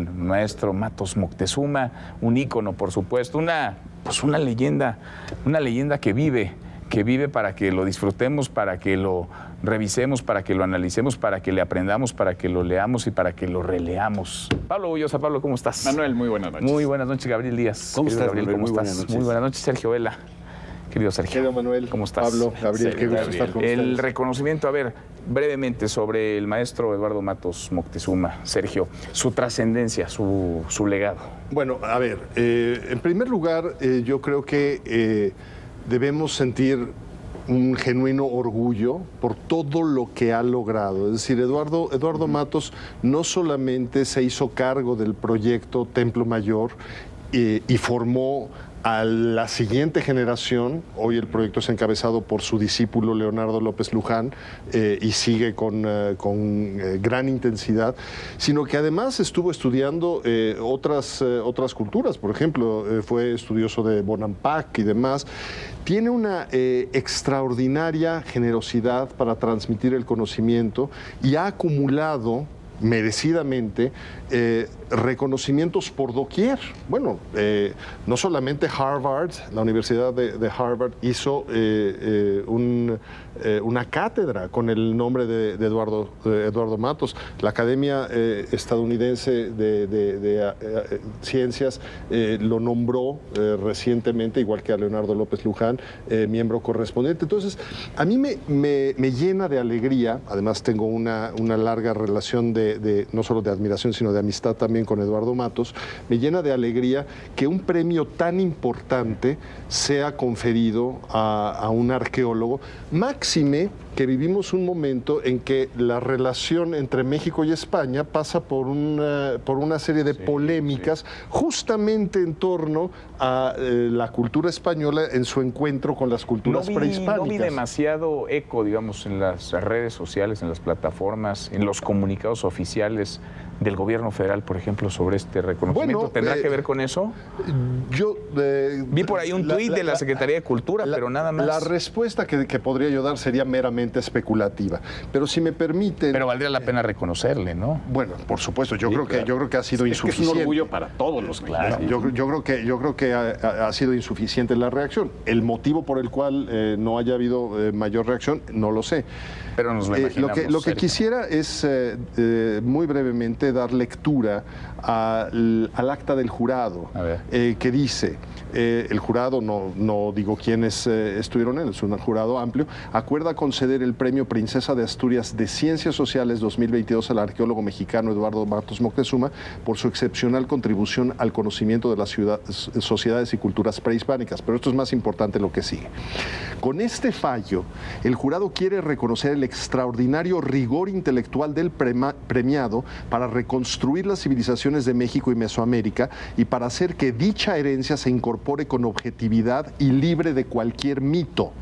buen maestro Matos Moctezuma, un ícono, por supuesto, una leyenda que vive para que lo disfrutemos, para que lo revisemos, para que lo analicemos, para que le aprendamos, para que lo leamos y para que lo releamos. Pablo Bullosa, Pablo, ¿cómo estás? Manuel, muy buenas noches. Muy buenas noches, Gabriel Díaz. ¿Cómo estás, Gabriel? Manuel? ¿Cómo Muy estás? buenas noches. Muy buenas noches, Sergio Vela. Querido Sergio. Querido Manuel, ¿cómo estás? Pablo, Gabriel, qué gusto estar con ustedes. El reconocimiento, a ver, brevemente sobre el maestro Eduardo Matos Moctezuma, Sergio, su trascendencia, su legado. Bueno, a ver, en primer lugar, yo creo que debemos sentir un genuino orgullo por todo lo que ha logrado. Es decir, Eduardo Matos no solamente se hizo cargo del proyecto Templo Mayor y formó a la siguiente generación. Hoy el proyecto es encabezado por su discípulo Leonardo López Luján y sigue con gran intensidad, sino que además estuvo estudiando otras culturas. Por ejemplo, fue estudioso de Bonampak y demás. Tiene una extraordinaria generosidad para transmitir el conocimiento y ha acumulado merecidamente reconocimientos por doquier. Bueno, no solamente Harvard, la Universidad de Harvard hizo una cátedra con el nombre de Eduardo Matos. La Academia Estadounidense de Ciencias lo nombró recientemente, igual que a Leonardo López Luján, miembro correspondiente. Entonces, a mí me llena de alegría. Además, tengo una larga relación no solo de admiración, sino de amistad también con Eduardo Matos. Me llena de alegría que un premio tan importante sea conferido a un arqueólogo, máxime que vivimos un momento en que la relación entre México y España pasa por una serie de polémicas, justamente en torno a la cultura española en su encuentro con las culturas prehispánicas. No vi demasiado eco, digamos, en las redes sociales, en las plataformas, en los comunicados oficiales del gobierno federal, por ejemplo, sobre este reconocimiento. Bueno, ¿Tendrá que ver con eso? Yo vi por ahí un tuit de la Secretaría de Cultura, pero nada más. La respuesta que podría yo dar sería meramente especulativa. Pero si me permiten... Pero valdría la pena reconocerle, ¿no? Bueno, por supuesto. Yo creo que ha sido insuficiente. Es un orgullo para todos los mexicanos. Yo creo que ha sido insuficiente la reacción. El motivo por el cual no haya habido mayor reacción, no lo sé. Pero nos lo imaginamos. Lo que quisiera es, muy brevemente, dar lectura al acta del jurado, que dice, el jurado, no digo quiénes estuvieron en él, es un jurado amplio, acuerda conceder el premio Princesa de Asturias de Ciencias Sociales 2022 al arqueólogo mexicano Eduardo Matos Moctezuma por su excepcional contribución al conocimiento de las sociedades y culturas prehispánicas. Pero esto es más importante lo que sigue. Con este fallo, el jurado quiere reconocer el extraordinario rigor intelectual del premiado para reconstruir las civilizaciones de México y Mesoamérica y para hacer que dicha herencia se incorpore con objetividad y libre de cualquier mito.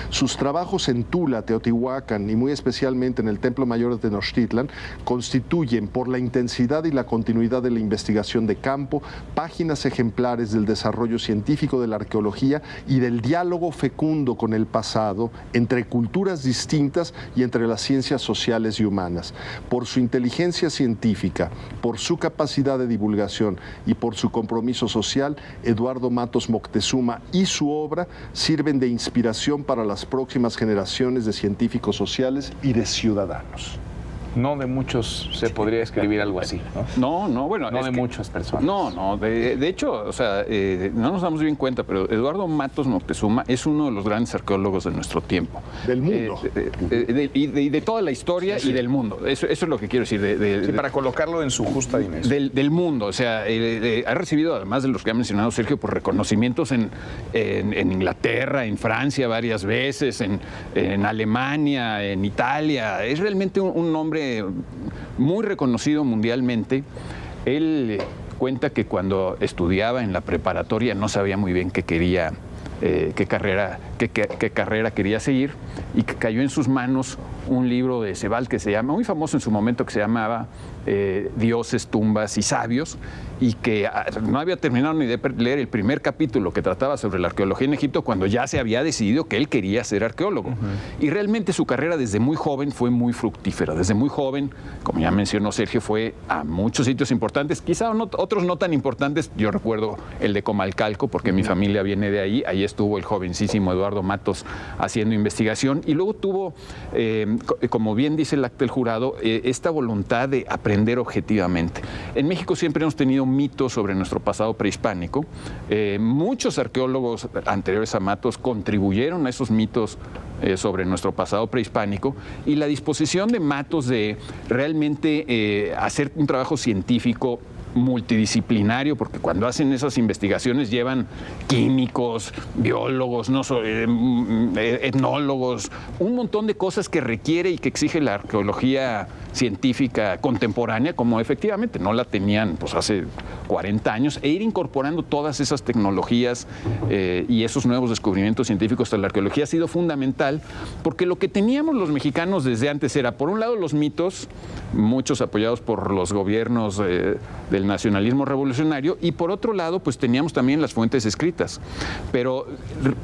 Sus trabajos en Tula, Teotihuacán y muy especialmente en el Templo Mayor de Tenochtitlan constituyen, por la intensidad y la continuidad de la investigación de campo, páginas ejemplares del desarrollo científico de la arqueología y del diálogo fecundo con el pasado entre culturas distintas y entre las ciencias sociales y humanas. Por su inteligencia científica, por su capacidad de divulgación y por su compromiso social, Eduardo Matos Moctezuma y su obra sirven de inspiración para las próximas generaciones de científicos sociales y de ciudadanos. No de muchos se podría escribir algo así, ¿no? Bueno. No de muchas personas. No, de hecho, o sea, no nos damos bien cuenta, pero Eduardo Matos Moctezuma es uno de los grandes arqueólogos de nuestro tiempo. Del mundo. Y de toda la historia y del mundo. Eso es lo que quiero decir. Para colocarlo en su justa dimensión. Del mundo, o sea, ha recibido, además de los que ha mencionado Sergio, por reconocimientos en Inglaterra, en Francia varias veces, en Alemania, en Italia. Es realmente un hombre muy reconocido mundialmente. Él cuenta que cuando estudiaba en la preparatoria no sabía muy bien qué carrera quería seguir y que cayó en sus manos un libro de Sebald que se llama, muy famoso en su momento, que se llamaba dioses, tumbas y sabios, y que no había terminado ni de leer el primer capítulo que trataba sobre la arqueología en Egipto cuando ya se había decidido que él quería ser arqueólogo. Y realmente su carrera desde muy joven fue muy fructífera. Desde muy joven, como ya mencionó Sergio, fue a muchos sitios importantes, quizá otros no tan importantes. Yo recuerdo el de Comalcalco, porque mi familia viene de ahí. Ahí estuvo el jovencísimo Eduardo Matos haciendo investigación. Y luego tuvo, como bien dice el acta del jurado, esta voluntad de aprender objetivamente. En México siempre hemos tenido mitos sobre nuestro pasado prehispánico. Muchos arqueólogos anteriores a Matos contribuyeron a esos mitos sobre nuestro pasado prehispánico, y la disposición de Matos de realmente hacer un trabajo científico multidisciplinario, porque cuando hacen esas investigaciones llevan químicos, biólogos, etnólogos, un montón de cosas que requiere y que exige la arqueología científica contemporánea, como efectivamente no la tenían pues hace 40 años, e ir incorporando todas esas tecnologías y esos nuevos descubrimientos científicos de la arqueología ha sido fundamental, porque lo que teníamos los mexicanos desde antes era, por un lado, los mitos, muchos apoyados por los gobiernos del nacionalismo revolucionario, y por otro lado, pues teníamos también las fuentes escritas. Pero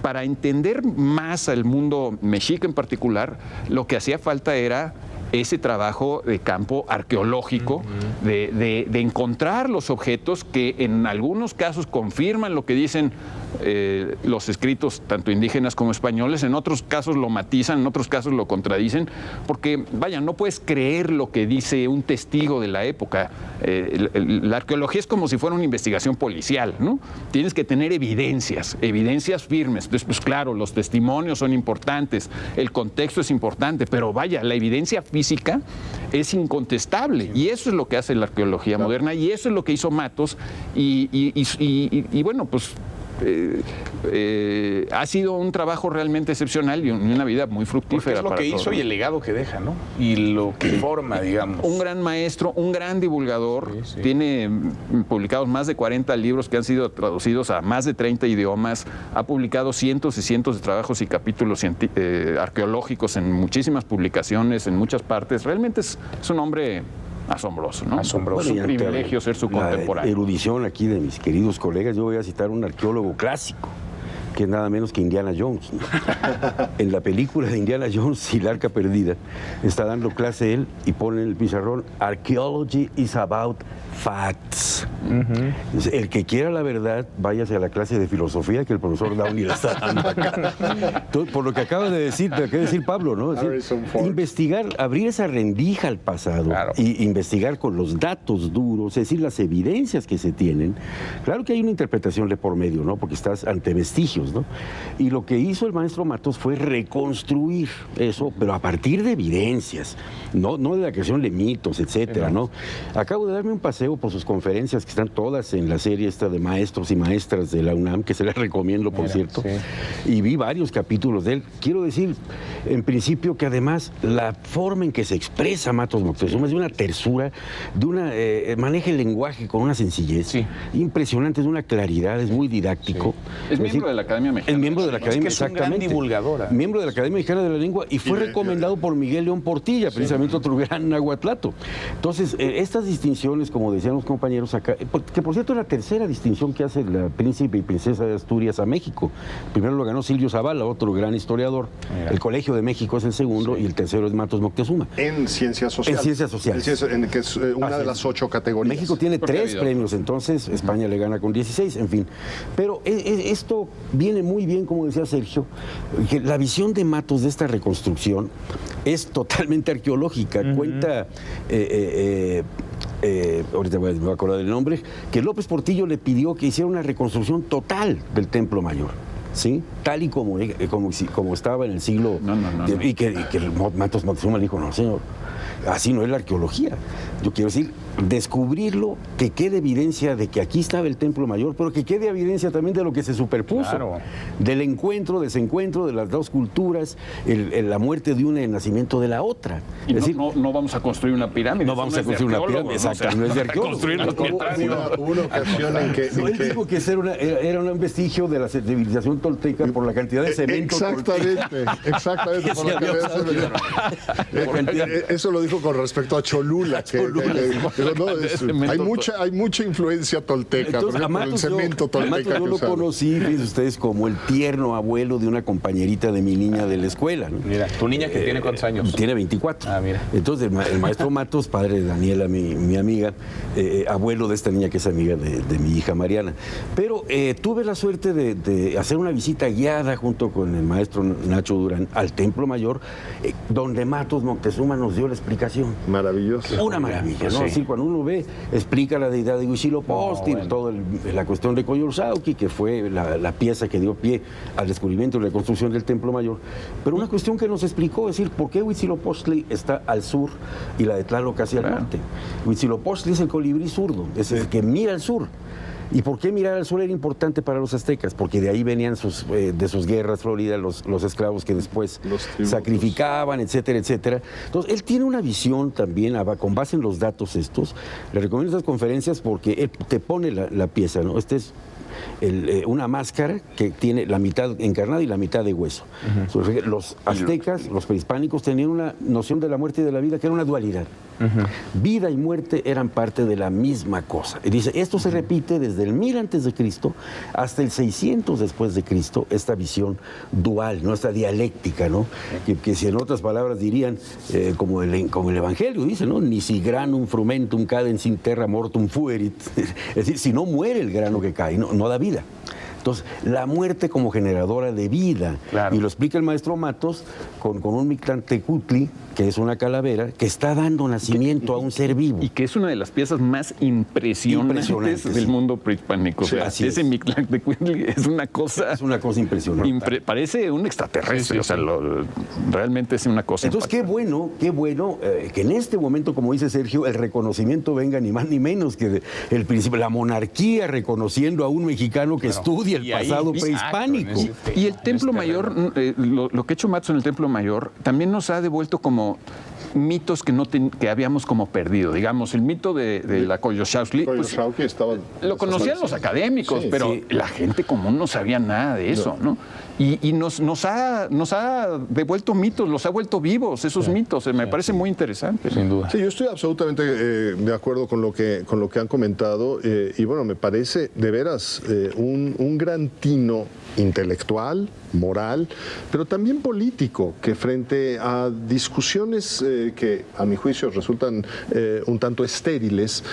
para entender más al mundo mexica en particular, lo que hacía falta era ese trabajo de campo arqueológico, de encontrar los objetos que en algunos casos confirman lo que dicen los escritos, tanto indígenas como españoles, en otros casos lo matizan, en otros casos lo contradicen, porque, vaya, no puedes creer lo que dice un testigo de la época. La arqueología es como si fuera una investigación policial, ¿no? Tienes que tener evidencias firmes. Entonces, pues claro, los testimonios son importantes, el contexto es importante, pero vaya, la evidencia física es incontestable, y eso es lo que hace la arqueología moderna, y eso es lo que hizo Matos, y bueno, pues ha sido un trabajo realmente excepcional y una vida muy fructífera. Porque es lo que hizo y el legado que deja, ¿no? Y lo que forma, digamos. Un gran maestro, un gran divulgador. Sí. Tiene publicados más de 40 libros que han sido traducidos a más de 30 idiomas. Ha publicado cientos y cientos de trabajos y capítulos arqueológicos en muchísimas publicaciones, en muchas partes. Realmente es un hombre asombroso, ¿no? Asombroso. Es un privilegio ser su contemporáneo. Erudición aquí de mis queridos colegas, yo voy a citar un arqueólogo clásico, que es nada menos que Indiana Jones, ¿no? En la película de Indiana Jones y la Arca Perdida, está dando clase él y pone en el pizarrón: Archaeology is about facts. El que quiera la verdad, váyase a la clase de filosofía que el profesor Downey le está dando acá. Entonces, por lo que acaba de decir Pablo, ¿no? Investigar, abrir esa rendija al pasado, claro, y investigar con los datos duros, es decir, las evidencias que se tienen. Claro que hay una interpretación de por medio, ¿no? Porque estás ante vestigios, ¿no? Y lo que hizo el maestro Matos fue reconstruir eso, pero a partir de evidencias, no de la creación de mitos, etcétera, ¿no? Acabo de darme un paseo por sus conferencias, que están todas en la serie esta de maestros y maestras de la UNAM, que se las recomiendo, por cierto, sí. Y vi varios capítulos de él. Quiero decir, en principio, que además la forma en que se expresa Matos Moctezuma es de una tersura, de una maneja el lenguaje con una sencillez impresionante, de una claridad, es muy didáctico. Sí. Es miembro de la Academia Mexicana. Es miembro de la Academia, es que es exactamente. Un gran divulgadora. Miembro de la Academia Mexicana de la Lengua, y fue recomendado por Miguel León Portilla, precisamente otro gran nahuatlato. Entonces, estas distinciones, como decían los compañeros acá, que por cierto es la tercera distinción que hace la príncipe y princesa de Asturias a México. Primero lo ganó Silvio Zavala, otro gran historiador. Mira. El Colegio de México es el segundo, y el tercero es Matos Moctezuma. En ciencias sociales. En ciencias sociales. Que es una de las 8 categorías. México tiene 3 premios, entonces España le gana con 16, en fin. Pero esto viene muy bien, como decía Sergio, que la visión de Matos de esta reconstrucción es totalmente arqueológica. Cuenta, ahorita me voy a acordar del nombre, que López Portillo le pidió que hiciera una reconstrucción total del Templo Mayor, ¿sí? Tal y como estaba en el siglo... Y que Matos Moctezuma le dijo: no, señor, así no es la arqueología. Yo quiero decir, descubrirlo, que quede evidencia de que aquí estaba el Templo Mayor, pero que quede evidencia también de lo que se superpuso, claro, del encuentro, desencuentro de las dos culturas, la muerte de una y el nacimiento de la otra. Y es decir, no vamos a construir una pirámide. no vamos a construir una pirámide, exacto, no es de arqueólogos. Hubo una ocasión en que... Él dijo que era un vestigio de la civilización tolteca por la cantidad de cemento. Exactamente, por la cantidad de... Eso lo dijo con respecto a Cholula. Hay mucha influencia tolteca. Entonces, por ejemplo, el cemento tolteca. Yo lo conocí, fíjense ustedes, como el tierno abuelo de una compañerita de mi niña de la escuela, ¿no? Mira, ¿tu niña que tiene cuántos años? Tiene 24. Ah, mira. Entonces, el maestro Matos, padre de Daniela, mi amiga, abuelo de esta niña que es amiga de mi hija Mariana. Pero tuve la suerte de hacer una visita guiada junto con el maestro Nacho Durán al Templo Mayor, donde Matos Moctezuma nos dio la explicación. Maravilloso. Una maravilla, ¿no? Sí. Es decir, cuando uno ve, explica la deidad de Huitzilopochtli, toda la cuestión de Coyolxauhqui, que fue la pieza que dio pie al descubrimiento y la construcción del Templo Mayor. Pero una cuestión que nos explicó, es decir, ¿por qué Huitzilopochtli está al sur y la de Tlaloc hacia el norte? Huitzilopochtli es el colibrí zurdo, es el que mira al sur. ¿Y por qué mirar al sur era importante para los aztecas? Porque de ahí venían de sus guerras floridas los esclavos que después sacrificaban, etcétera, etcétera. Entonces, él tiene una visión también, con base en los datos estos. Le recomiendo estas conferencias porque él te pone la pieza, ¿no? Este es una máscara que tiene la mitad encarnada y la mitad de hueso. Los aztecas, los prehispánicos, tenían una noción de la muerte y de la vida que era una dualidad. Vida y muerte eran parte de la misma cosa. Y dice, esto se repite desde el 1000 antes de Cristo hasta el 600 después de Cristo, esta visión dual, ¿no? Esta dialéctica, ¿no? Que si en otras palabras dirían, como el Evangelio dice, ¿no? Nisi granum frumentum cadens in terra mortum fuerit. Es decir, si no muere el grano que cae, no da vida. Entonces, la muerte como generadora de vida. Claro. Y lo explica el maestro Matos con un Mictlantecutli, que es una calavera, que está dando nacimiento a un ser vivo. Y que es una de las piezas más impresionantes del mundo prehispánico. Sí, o sea, ese Mictlantecutli es una cosa... Es una cosa impresionante. Parece un extraterrestre, o sea, realmente es una cosa... Entonces, qué bueno que en este momento, como dice Sergio, el reconocimiento venga ni más ni menos que el principio, la monarquía reconociendo a un mexicano que estudia el pasado prehispánico. Y el Templo Mayor, lo que ha hecho Matos en el Templo Mayor, también nos ha devuelto como mitos que habíamos como perdido. Digamos, el mito de la Coyolxauhqui, pues, lo conocían los académicos, pero la gente común no sabía nada de eso, ¿no? Y nos ha devuelto mitos, los ha vuelto vivos esos mitos. Me parece muy interesante. Sin duda. Sí, yo estoy absolutamente de acuerdo con lo que han comentado y bueno, me parece de veras un gran tino intelectual, moral, pero también político, que frente a discusiones que a mi juicio resultan un tanto estériles,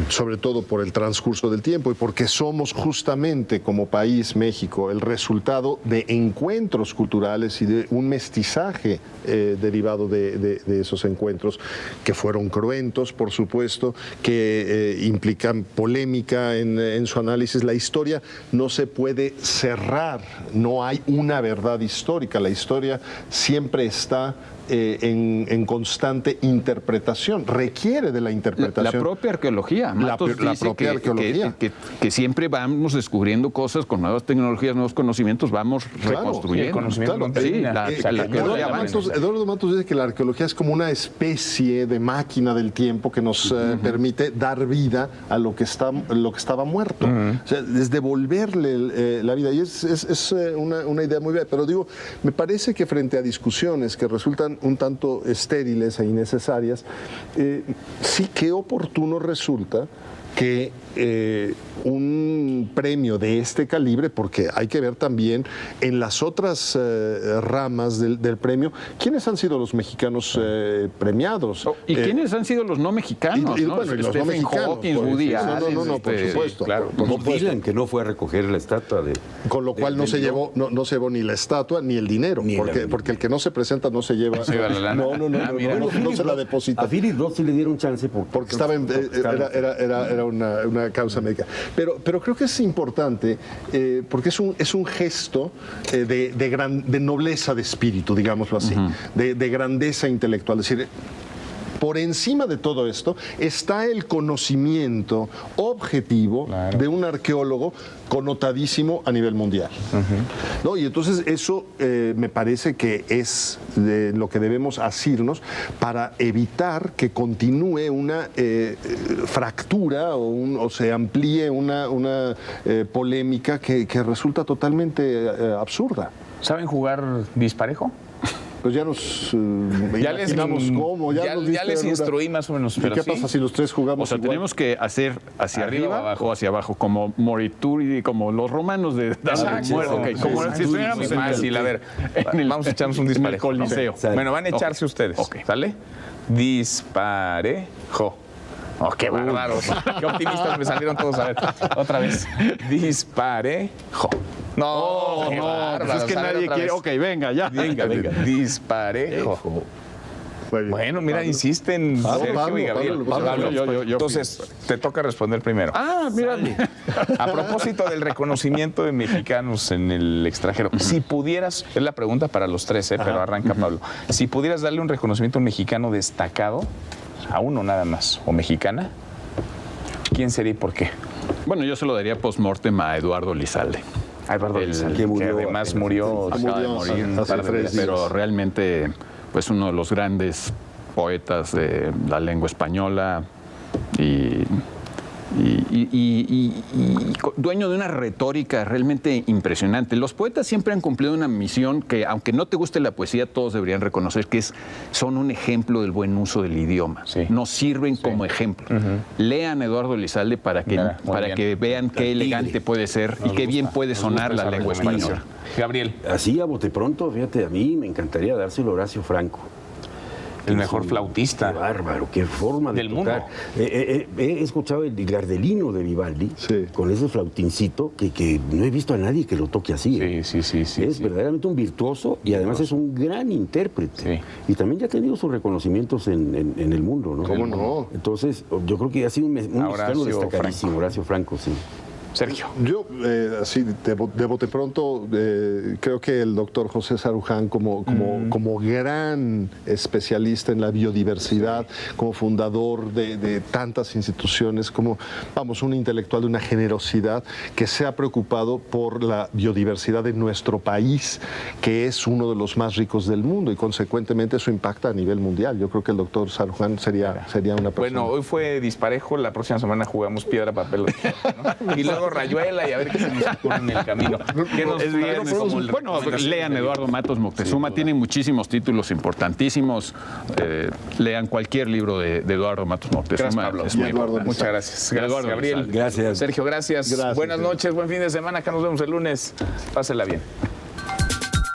sobre todo por el transcurso del tiempo y porque somos justamente como país, México, el resultado de encuentros culturales y de un mestizaje derivado de esos encuentros que fueron cruentos, por supuesto, que implican polémica en su análisis. La historia no se puede cerrar, no hay una verdad histórica, la historia siempre está en constante interpretación, requiere de la interpretación. La propia arqueología. Matos la dice propia arqueología. Que siempre vamos descubriendo cosas con nuevas tecnologías, nuevos conocimientos, vamos reconstruyendo. Eduardo Matos dice que la arqueología es como una especie de máquina del tiempo que nos permite dar vida a lo que estaba muerto. O sea, es devolverle la vida. Y es una idea muy bella. Pero digo, me parece que frente a discusiones que resultan un tanto estériles e innecesarias, sí que oportuno resulta que un premio de este calibre, porque hay que ver también en las otras ramas del premio, ¿quiénes han sido los mexicanos premiados? ¿Y quiénes han sido los no mexicanos? Bueno, y los no mexicanos. Hawking, Woody Allen, no, por supuesto. Claro, Bob Dylan, que no fue a recoger la estatua de... Con lo cual no se llevó ni la estatua ni el dinero, porque el que no se presenta no se lleva... No se la deposita. A Philip Roth sí le dieron chance porque era una causa médica. Pero creo que es importante porque es un gesto de nobleza de espíritu, digámoslo así, de grandeza intelectual. Es decir, por encima de todo esto está el conocimiento objetivo de un arqueólogo connotadísimo a nivel mundial. ¿No? Y entonces eso me parece que es de lo que debemos asirnos para evitar que continúe una fractura o se amplíe una polémica que resulta totalmente absurda. ¿Saben jugar disparejo? Pues ya nos imaginamos cómo. Ya les instruí más o menos. ¿Y qué pasa si los tres jugamos O sea, igual? tenemos que hacer hacia arriba o hacia abajo, como Morituri, como los romanos de Muerto. Okay, como si estuviéramos fácil. A ver, vamos a echarnos un disparejo. En el Coliseo. Bueno, van a echarse ustedes. ¿Sale? Disparejo. Oh, qué bárbaros. Qué optimistas me salieron todos. A ver, otra vez. Disparejo. No, qué bárbaros. Pues es que nadie quiere. Ok, venga, ya. Venga. Disparejo. Bueno, mira, insisten Sergio y Gabriel. Pablo, yo. Entonces, te toca responder primero. Mira. A propósito del reconocimiento de mexicanos en el extranjero, si pudieras, es la pregunta para los tres, pero arranca Pablo. Si pudieras darle un reconocimiento a un mexicano destacado, a uno nada más, o mexicana, ¿quién sería y por qué? Bueno, yo se lo daría post-mortem a Eduardo Lizalde. Eduardo Lizalde, que además murió, acaba de morir, hace 3 días. pero realmente pues uno de los grandes poetas de la lengua española y dueño de una retórica realmente impresionante. Los poetas siempre han cumplido una misión que, aunque no te guste la poesía, todos deberían reconocer que son un ejemplo del buen uso del idioma. Sí. Nos sirven como ejemplo. Lean a Eduardo Lizalde para que vean qué elegante puede ser y qué bien puede sonar la lengua española. Gabriel. Así a bote pronto, fíjate, a mí me encantaría dárselo a Horacio Franco. El mejor flautista. Qué bárbaro, qué forma de del tocar. mundo. He escuchado el Gardelino de Vivaldi, Sí. con ese flautincito que no he visto a nadie que lo toque así. Sí. Es verdaderamente un virtuoso y además es un gran intérprete. Sí. Y también ya ha tenido sus reconocimientos en el mundo, ¿no? ¿Cómo no? Entonces, yo creo que ha sido un mexicano Horacio destacadísimo, Franco. Horacio Franco, sí. Sergio. Yo, así, de bote pronto, creo que el doctor José Saruján, como gran especialista en la biodiversidad, como fundador de tantas instituciones, como, un intelectual de una generosidad, que se ha preocupado por la biodiversidad de nuestro país, que es uno de los más ricos del mundo, y consecuentemente eso impacta a nivel mundial. Yo creo que el doctor Saruján sería una persona. Bueno, hoy fue disparejo, la próxima semana jugamos piedra, papel o tijera, ¿no? Y luego rayuela y a ver qué se nos ocurre en el camino. ¿Qué nos traen como el Bueno, recomendación lean del Eduardo libro? Matos Moctezuma, Sí, tiene muchísimos títulos importantísimos. Lean cualquier libro de Eduardo Matos Moctezuma. Gracias, Pablo. Es muy importante. Muchas gracias. Gracias, Eduardo Gabriel. Lizalde. Gracias. Sergio, gracias. Gracias. Buenas noches, buen fin de semana. Acá nos vemos el lunes. Pásela bien.